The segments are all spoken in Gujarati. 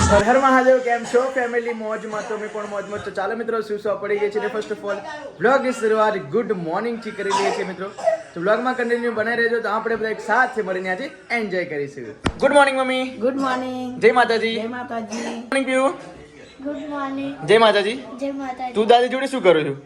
હર હર મહાદેવ. કેમ છો ફેમિલી? મોજમાં તો મેં પણ મોજમાં. તો ચાલો મિત્રો, શું પડી ગઈ છે ને ફર્સ્ટ ઓફ ઓલ બ્લોગની શરૂઆત ગુડ મોર્નિંગ થી કરી લઈએ છીએ મિત્રો. તો બ્લોગમાં કન્ટિન્યુ બનાવી રહેજો તો આપણે બધા એક સાથે મળીને આજે એન્જોય કરીશું. Good morning mummy. Good morning. જય માતાજી. જય માતાજી. મોર્નિંગ પીયુ. Good morning. જય માતાજી. જય માતાજી. તું દાદી જોડે શું કરું છું?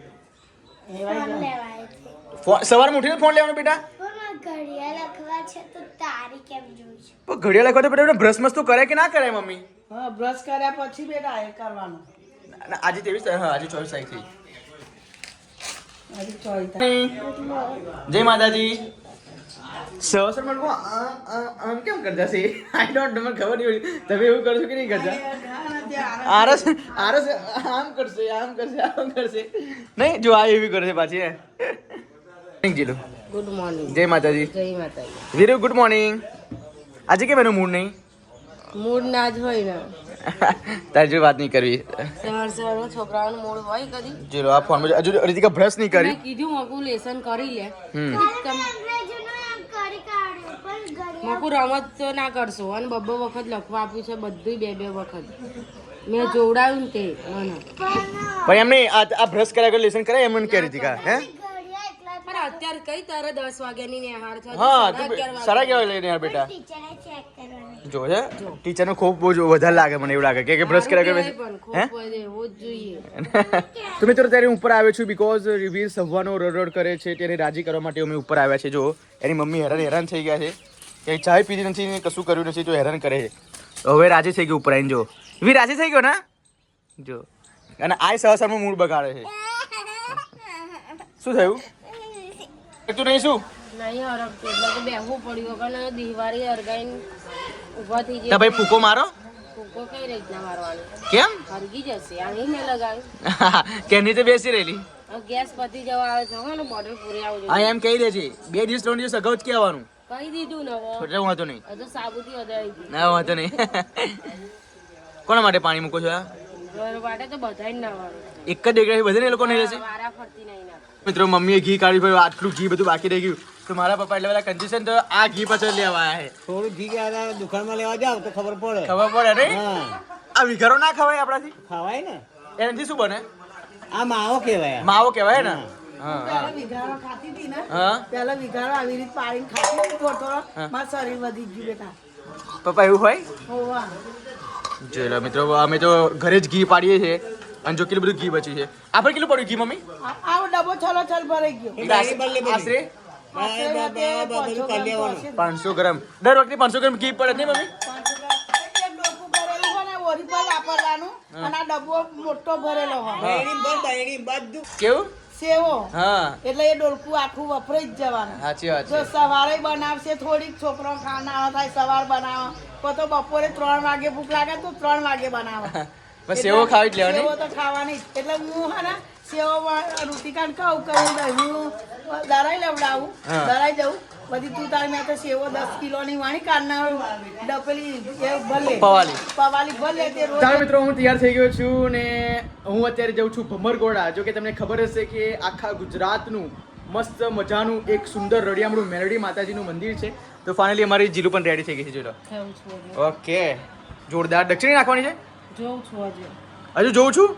ફોન લેવાય છે. સવારમાં ઉઠીને ફોન લેવાનો બેટા? પણ ઘડિયાળ લખવા છે તો તારી કેમ જોઈ છે? પણ ઘડિયાળ લખવા તો બેટા બ્રશ મસ્ત કરે કે ના કરે મમ્મી? હા, બ્રશ કર્યા પછી બેટા એ કરવાનું. આજે 23 હા આજે 24 તારીખ થઈ. હજી ચોઈતા. જય માતાજી. સવાસર માં લોકો આમ કેમ કરતા છે? આઈ ડોન્ટ નો, મને ખબર નહીં પડી. તમે એવું કરશો કે નહીં કરતા? આરસ આરસ આમ કરશે, આમ કરશે, આમ કરશે. નહીં જો આ એવી કરશે પાછી. થેન્ક જીલો. Good morning. જય માતાજી. જય માતાજી. Viru good morning. આજે કેમ એનું મૂડ નહીં? મૂડ ના જ હોય ને. તારી જો વાત નહીં કરવી. સવારમાં છોકરાઓનું મૂડ હોય કદી. જીલો આ ફોન માં હજુ રીતિકા બ્રશ નહીં કરી. મેં કીધું મકુ લેસન કરી લે. અંગ્રેજીનું એમ કરી કાઢ્યું પણ ઘડિયાળ મકુ રમત તો ના કરશો અને બબ્બો વખત લખવા આપ્યું છે બધું બે વખત. મેં જોવડાવ્યું ને તે મને. પણ એમ નહીં આ બ્રશ કર્યા વગર લેસન કરાય એમ મને કે રીતિકા હે? ઘડિયાળ એટલા પણ અત્યારે કઈ તારે 10 વાગ્યાની નિહાર છે. હા તું સારા કેવા લઈને યાર બેટા. ટીચરે ચેક કરવાની. જો છે ટીચર નું ખૂબ બહુ વધારે લાગે મને એવું લાગે કે બ્રશ કર્યા વગર પણ હે? ખૂબ એવું જ જોઈએ. તો મિત્રો ત્યારે હું ઉપર આવ્યો છું બીકોઝ વીર સવાનો રડરડ કરે છે તેને રાજી કરવા માટે અમે ઉપર આવ્યા છે. જો એની મમ્મી હેરાન થઈ ગયા છે કે ચાય પીધી નથી ને કશું કર્યું નથી તો હેરાન કરે છે. હવે રાજી થઈ ગયો ઉપર આવીને. જો વીર રાજી થઈ ગયો ને જો. અને આ સવાસરમાં મૂડ બગાડે છે. શું થયું? તું નહીં શું નહીં હરકતું એટલે તો બેહવું પડ્યું વગર દિવાળી અરગાઈને ઊભા થઈ તો જાય. ભાઈ ફૂકો મારો ફૂકો કઈ રીતના મારવાનું? કેમ? હરગી જશે. આની મેં લગાવ્યું. કે નીચે બેસી રહેલી ગેસ પતી જવા આવે છે ને બોટલ પૂરી આવજો. આ એમ કહી દે છે 2 દિવસ 3 દિવસ અગાઉ જ કહેવાનું. કહી દીધું ને હવે. છોટે વાંધો નહીં. હજુ સાબુથી વધારી દીધું. ના વાંધો નહીં. કોના માટે પાણી મૂકો છો? આ ઘર માટે તો બધાય ના વાળું. એક જ દેખાય બધાને એ લોકો નહીં રહેશે. વારા ફરતી નહીં ના. મિત્રો મમ્મીએ ઘી કાઢ્યું ભાઈ આટલું ઘી બધું બાકી રહી ગયું તો મારા પપ્પા એટલે બધા કન્જેશન તો આ ઘી પાછળ લેવા આવ્યા છે. થોડું ઘી ગયા દુકાનમાં લેવા જાવ તો ખબર પડે. ખબર પડે નહીં? હા, આ વિઘારો ના ખવાય આપણાથી? ખવાય ને. એનાથી શું બને? આ માવો કહેવાય. માવો કહેવાય ને. હા પહેલા વિઘારો ખાતી હતી ને. હા પહેલા વિઘારો આવી રીતે પાડીને ખાતી હતી થોડો મારું શરીર વધી ગયું બેટા. પપ્પા એવું હોય? હોવા. ચલો મિત્રો અમે તો ઘરે જ ઘી પાડીએ છીએ અને જો કેટલું બધું ઘી બચ્યું છે. આપણે કેટલું પડ્યું ઘી મમ્મી? આવો ડબ્બો છલ ભરાઈ ગયો. આશરે બધું કરી લેવાનું. 500 ગ્રામ. દર વખતે 500 ગ્રામ ઘી પડે નહીં મમ્મી? અને આ ડબ્બો મોટો ભરેલો હોય. બહેણી બંધ, બહેણી બધું. કેવું? સેવો હા એટલે એ ડોલકું આખું વપરાઈ જ જવાનું. સાચી વાત જો છે. સવારે બનાવશે થોડીક છોકરો ખાના થાય સવાર બનાવો તો બપોરે 3 વાગે ભૂખ લાગે તો 3 વાગે બનાવો. બસ સેવો ખાવી જ લેવાની. સેવો તો ખાવાની જ. એટલે હું હે ને સેવો રૂટિકાન કહું કે હું દરાઈ લેવડાવું હા. દરાઈ જવું બધી તું તારી મેં તો સેવો 10 કિલોની વાણી કાઢના ડપલી એ ભલે પવાલી ભલે તે રોજ. ચાલો મિત્રો હું તૈયાર થઈ ગયો છું ને હું અત્યારે જાઉં છું ભમરગોડા. જો કે તમને ખબર હશે કે આખા ગુજરાતનું મસ્ત મજાનું એક સુંદર રળિયામણું મેરડી માતાજીનું મંદિર છે. તો ફાઇનલી અમારી જીલુ પણ રેડી થઈ ગઈ છે. જોડો ખાઉં છું હજુ. ઓકે જોરદાર દક્ષિણી નાખવાની છે. જોઉં છું હજુ. હજુ જોઉં છું.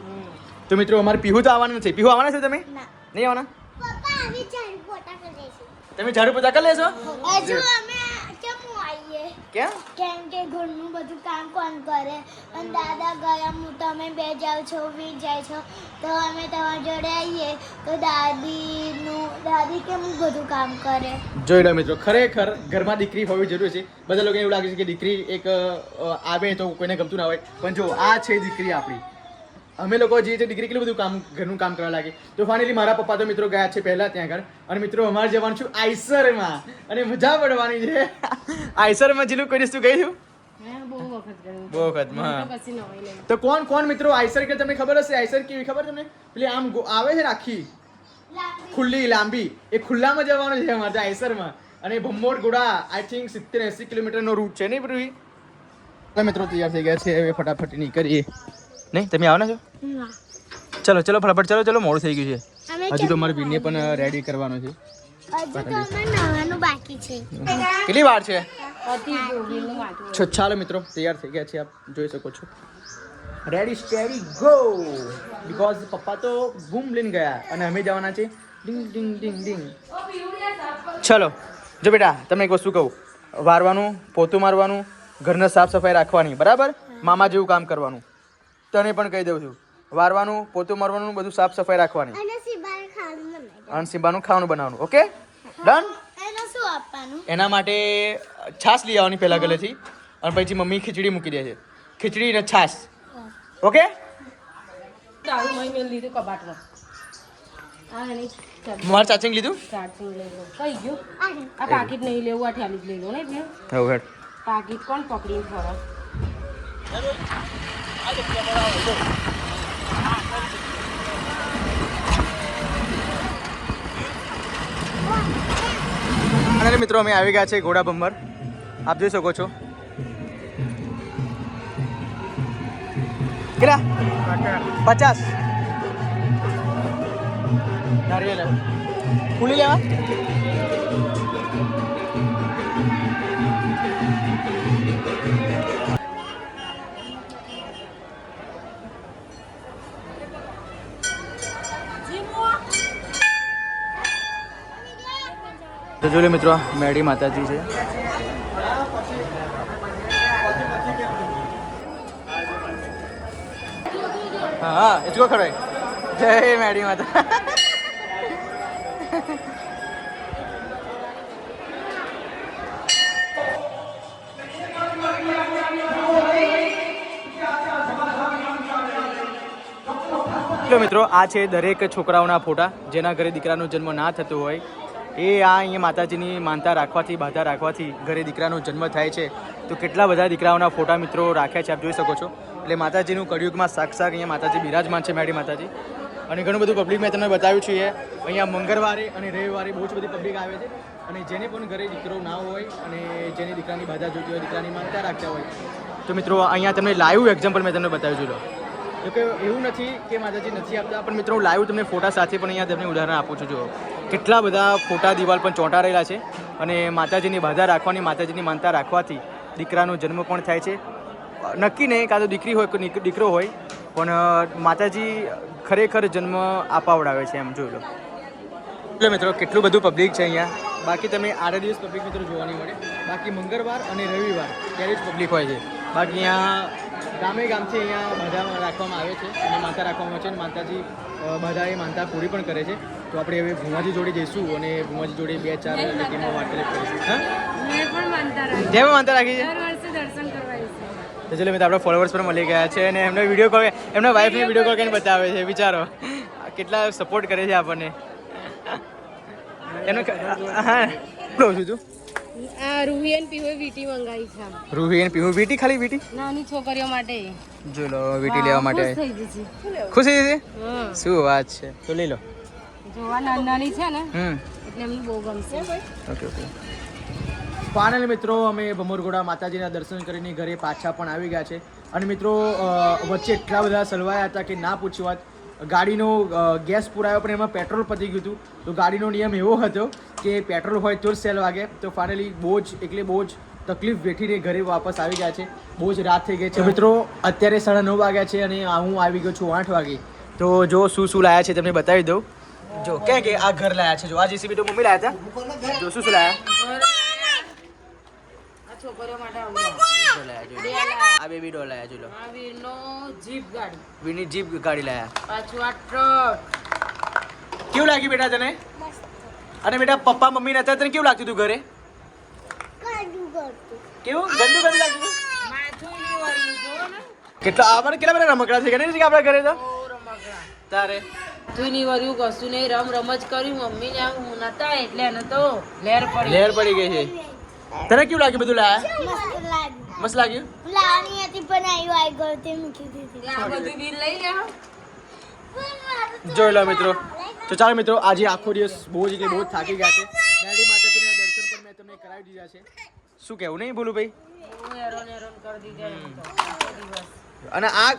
તો મિત્રો અમારે પીહુ તો આવવાનું છે. પીહુ આવવાના છે તમે? ના. નહીં આવવાના? પપ્પા આવી ઝાડુ પોતા કરી દઈશું. તમે ઝાડુ પોતા કરી લેશો? હજુ અમે કેમ આવીએ? કેમ? કેમ કે ઘરનું બધું કામ કોણ કરે અને દાદા ગયા હું તમે બે જાઓ છો વી જાય છો તો અમે તમારી જોડે આવીએ તો દાદી કેમ બધું કામ કરે? જોઈ લો મિત્રો ખરેખર ઘરમાં દીકરી હોવી જરૂરી છે. બધા લોકોને એવું લાગે છે કે દીકરી એક આવે તો કોઈને ગમતું ના હોય પણ જો આ છે દીકરી આપણી. અમે લોકો જે છે દીકરી કેટલું બધું કામ ઘરનું કામ કરવા લાગે. તો ફાઇનલી મારા પપ્પા તો મિત્રો ગયા છે પહેલા ત્યાં આગળ અને મિત્રો અમારે જવાનું છું આઈસરમાં અને મજા પડવાની છે. આઈસરમાં જેનું કોઈ શું કહી છું બહુ વખત ગયું. બહુ વખતમાં. પછી નવાઈ નહીં. તો કોણ કોણ મિત્રો આઈસર કે તમને ખબર હશે? આઈસર કેવી ખબર તમને? પેલી આમ આવે છે ને આખી ખુલ્લી લાંબી એ ખુલ્લામાં જવાનું છે અમારે આઈસરમાં. અને ભમોડ ગોડા આઈ થિંક 70-80 કિલોમીટરનો રૂટ છે નહીં પૃથ્વી? મિત્રો તૈયાર થઈ ગયા છે હવે ફટાફટ નીકળીએ. નહીં તમે આવના છો? ચલો ચલો ફટાફટ ચલો મોડું થઈ ગયું છે. હજુ તો મારે વીરને પણ રેડી કરવાનો છે. હજુ તો અમે નવાનું બાકી છે. કેટલી વાર છે? ચાલો મિત્રો તૈયાર થઈ ગયા છે આપ જોઈ શકો છો રેડી સ્ટેડી ગો બીકોઝ પપ્પા તો બૂમ લઈને ગયા અને અમે જવાના છે ડિંગ ડિંગ ડિંગ ડિંગ ચલો જો બેટા તમને એક વસ્તુ કહું વારવાનું પોતું મારવાનું ઘરના સાફ સફાઈ રાખવાની બરાબર મામા જેવું કામ કરવાનું તને પણ કહી દઉં છું વારવાનું પોતું મારવાનું બધું સાફ સફાઈ રાખવાની અને સીબાનું ખાવાનું બનાવવાનું ઓકે ડન એના માટે છાશ લઈ આવવાની પહેલા ગલેથી અને પછી મમ્મી ખીચડી મૂકી દે છે ખીચડી ને છાશ ઓકે મારે ચાચિંગ લીધું પાકીટ નહીં લેવું આ ઠેલી જ લઈ લો ને હવે હેડ પાકીટ કોણ પકડીને ફરે અને મિત્રો અમે આવી ગયા છે ઘોડા બંબર આપ જોઈ શકો છો કેટલા 50 નારિયેલ ફૂલી લેવા તો જોઈ લો મિત્રો મેડી માતાજી છે હા એટલો ખરો જય મેડી માતા મિત્રો આ છે દરેક છોકરાઓના ફોટા જેના ઘરે દીકરાનો જન્મ ના થતો હોય એ આ અહીંયા માતાજીની માનતા રાખવાથી બાધા રાખવાથી ઘરે દીકરાનો જન્મ થાય છે તો કેટલા બધા દીકરાઓના ફોટા મિત્રો રાખ્યા છે આપ જોઈ શકો છો એટલે માતાજીનું કળિયુગમાં સાક્ષાત અહીંયા માતાજી બિરાજમાન છે મેડી માતાજી અને ઘણું બધું પબ્લિક મેં તમને બતાવ્યું છે અહીંયા મંગળવારે અને રવિવારે બહુ જ બધી પબ્લિક આવે છે અને જેને પણ ઘરે દીકરો ના હોય અને જેની દીકરાની બાધા જોતી હોય દીકરાની માનતા રાખતા હોય તો મિત્રો અહીંયા તમને લાઈવ એક્ઝામ્પલ મેં તમને બતાવ્યું છે તો કે એવું નથી કે માતાજી નથી આપતા પણ મિત્રો લાઈવ તમને ફોટા સાથે પણ અહીંયા તમને ઉદાહરણ આપું છું જો કેટલા બધા ફોટા દિવાલ પણ ચોંટાડેલા છે અને માતાજીની બાધા રાખવાની માતાજીની માનતા રાખવાથી દીકરાનો જન્મ પણ થાય છે નક્કી નહીં કાં તો દીકરી હોય કે દીકરો હોય પણ માતાજી ખરેખર જન્મ અપાવડાવે છે એમ જોઈ લો એટલે મિત્રો કેટલું બધું પબ્લિક છે અહીંયા બાકી તમે આડા દિવસ પબ્લિક મિત્રો જોવા નહીં મળે બાકી મંગળવાર અને રવિવાર ત્યારે જ પબ્લિક હોય છે બાકી અહીંયા ગામે ગામથી અહીંયા બાધા રાખવામાં આવે છે અને માનતા રાખવામાં આવે છે અને માતાજી બધા એ માનતા પૂરી પણ કરે છે તો આપણે હવે ભુમાજી જોડે જઈશું અને ભુમાજી જોડે 2-4 ટીમો વાર્તાલાપ કરીશું હા મેં પણ માનતા રાખી જેમ માનતા રાખી છે દર વર્ષે દર્શન કરવા આવીશું તો ચલો મિત્રો આપણા ફોલોવર્સ પણ મળી ગયા છે અને એમને વિડીયો કોલ એમના વાઈફને વિડીયો કોલ કરીને બતાવે છે વિચારો કેટલા સપોર્ટ કરે છે આપણને એનો હા બોલું છું તું આ રૂહી અને પીહુ વીટી મંગાવી છે રૂહી અને પીહુ વીટી ખાલી વીટી નાની છોકરીઓ માટે જો લો વીટી લેવા માટે ખુશ થઈ જશે ખુશ થઈ જશે હા શું વાત છે તો લઈ લો જોવા નાની છે ને એટલે એમને બહુ ગમશે ઓકે ઓકે ફાઇનલી મિત્રો અમે ભમરગોડા માતાજીના દર્શન કરીને ઘરે પાછા પણ આવી ગયા છે અને મિત્રો વચ્ચે એટલા બધા સલવાયા હતા કે ના પૂછ્યું વાત ગાડીનો ગેસ પુરાયો પણ એમાં પેટ્રોલ પતી ગયું હતું તો ગાડીનો નિયમ એવો હતો કે પેટ્રોલ હોય તો જ સેલ વાગે તો ફાઇનલી બહુ જ તકલીફ વેઠીને ઘરે વાપસ આવી ગયા છે બહુ જ રાત થઈ ગઈ છે મિત્રો અત્યારે 9:30 વાગ્યા છે અને હું આવી ગયો છું 8 વાગે તો જો શું લાયા છે તમને બતાવી દઉં જો કે આ ઘર લાયા છે જો આ જીસીબી તો મમ્મી લાયા હતા જો શું લાયા આ છોકરીઓ માટે આ બેબી ડોલ લાયા જો લો આ વીરનો જીપ ગાડી વીરની જીપ ગાડી લાયા પાછું આ ટ્રક કેવું લાગ્યું બેટા તને અને બેટા પપ્પા મમ્મી નતા તને કેવું લાગતું તું ઘરે કેવું ગંદુ લાગતું માથું નહીં વળ્યું જો ને કેટલા આપણે કેટલા બધા રમકડા છે કે નહીં આપણા ઘરે તો બહુ રમકડા તારે તું નહીં વળ્યું કશું નહીં રમજ કર્યું મમ્મીને આમ નતા એટલે એને તો લેર પડી ગઈ છે તને કેવું લાગ્યું બધું લાયા મસ્ત લાગ્યું લાવવાની હતી પણ આવ્યું આઈ ગયો તે મૂકી દીધી આ બધું બિલ લઈ લે જોઈ લો મિત્રો તો ચાલો મિત્રો આજે આખો દિવસ બહુ જ થાકી ગયા છે મેડી માતાજીના દર્શન પણ મેં તમને કરાવી દીધા છે શું કહેવું નહીં બોલું ભાઈ બહુ હેરાન કરી દીધા એમ તો આખો દિવસ. અને આ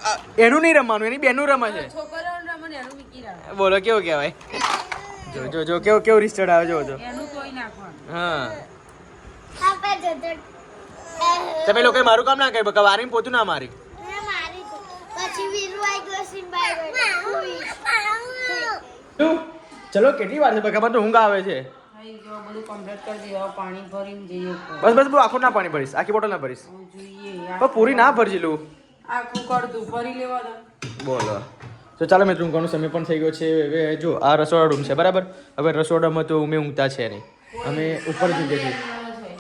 એનું નહીં રમવાનું એની બેનું રમે છે છોકરીઓને રમણ એનું મૂકી રાખે. બોલો કેવું કહેવાય જો કેવું રિસ્ટર્ડ આવે જો એનું કોઈ નાખવાનું હા આપણે જોતો તમે લોકો મારું કામ ના કર્યું બકા વારીને પોતું ના મારી મેં મારી તો. પછી વીરુ આઈ ગયો સિમ્બાઈ ચલો કેટલી વાર છે બકા મને તો ઊંઘ આવે છે થઈ ગયો બધું કમ્પ્લીટ કરી દીધું પાણી ભરીને જઈએ ઉપર. બસ બસ બહુ આખું ના પાણી ભરીશ આખી બોટલ ના ભરીશ હવે જોઈએ પણ પૂરી ના ભરજી લઉં આખું કરતું ભરી લેવાનું. બોલો તો ચાલો મિત્રો ઊંઘવાનો સમય પણ થઈ ગયો છે હવે જો આ રસોડા રૂમ છે બરાબર હવે રસોડામાં તો અમે ઊંઘતા છે નહીં અમે ઉપર જ ઊંઘીએ છીએ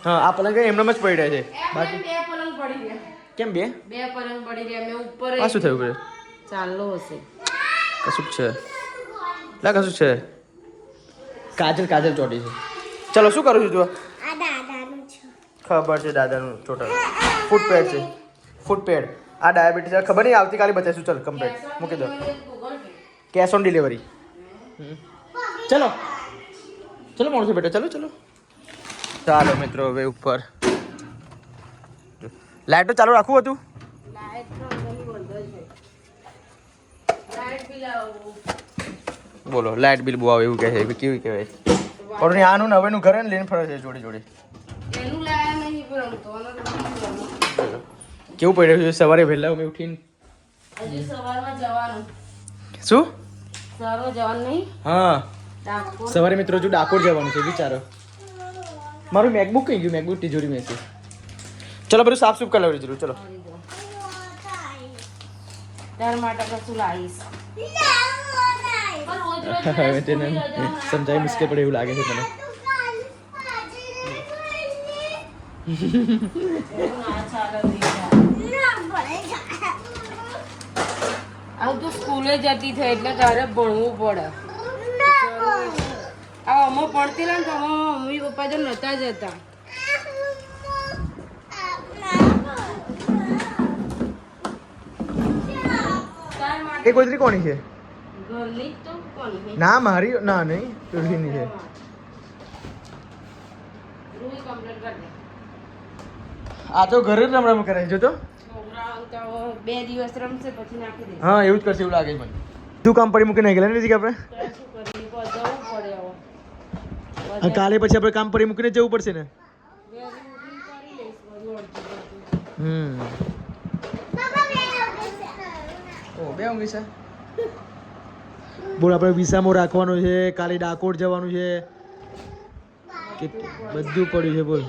હા આ પલંગ એમનામ જ પડ્યા છે બાકી બે પલંગ પડી રહ્યા. કેમ બે બે પલંગ પડી રહ્યા. મેં ઉપર આ શું થયું છે ચાલો હશે. કશું છે લા કશું છે કાજલ કાજલ ચોટી છે ચલો શું કરું છું તું આ દાદાનું છે ખબર છે દાદાનું ચોટા ફૂટપેડ છે ફૂટપેડ આ ડાયાબિટીસ ખબર નહીં આવતીકાલે બતાવીશું ચલ કમ્પ્લીટ મૂકી દો કેશ ઓન ડિલિવરી ચલો ચલો માણસો બેટા ચલો ચલો ચાલો મિત્રો હવે ઉપર લાઈટ તો ચાલુ રાખવું હતું લાઈટ તો અંદરની બંધ છે. લાઈટ બિલ આવું. બોલો લાઈટ બિલ બહુ આવે એવું કહે છે કેવું કહેવાય પણ આનું ને હવેનું ઘરે ને લઈને ફરે છે જોડે જોડે એનું લાયા નહીં પણ રમતો કેવું પડ્યું છે સવારે વહેલા અમે ઉઠીને હજી સવારમાં જવાનું. શું સવારમાં જવાનું નહીં. હા ડાકોર. સવારે મિત્રો જો ડાકોર જવાનું છે વિચારો મારું મેકબુક કઈ ગયું મેકબુક તિજોરી મેં છે ચલો બધું સાફ સુફ કરી લેવું જરૂર ચલો તાર માટે કશું લાવીશ. હવે તેને સમજાય મુશ્કેલ પડે એવું લાગે છે મને એવું ના ચાલે દીકરા. આવું તું સ્કૂલે જતી થઈ એટલે તારે ભણવું પડે. આ અમે ભણતી ને તો અમારા મમ્મી પપ્પા તો નતા જતા. તાર માટે એ ગોદરી કોની છે ઘરની જ તો કોની ના મારી ના નહીં તુલસીની છે રૂઈ કમ્પ્લીટ કરી દે. આ તો ઘરે જ રમ કરે જો તો છોકરાઓ તો 2 દિવસ રમશે પછી નાખી દે. હા એવું જ કરશે એવું લાગે છે મને તું કામ પડી મૂકીને ગયેલા નથી કે આપણે તો શું કરીએ જવું પડે હવે. આ કાલે પછી આપણે કામ પડી મૂકીને જવું પડશે ને વહેલી ઉઠીને કરી લઈશ બધું અડધું અડધું. ઓ બે ઊંઘી છે બોલ આપણે વિસામો રાખવાનો છે કાલે ડાકોર જવાનું છે કે બધું પડ્યું છે બોલ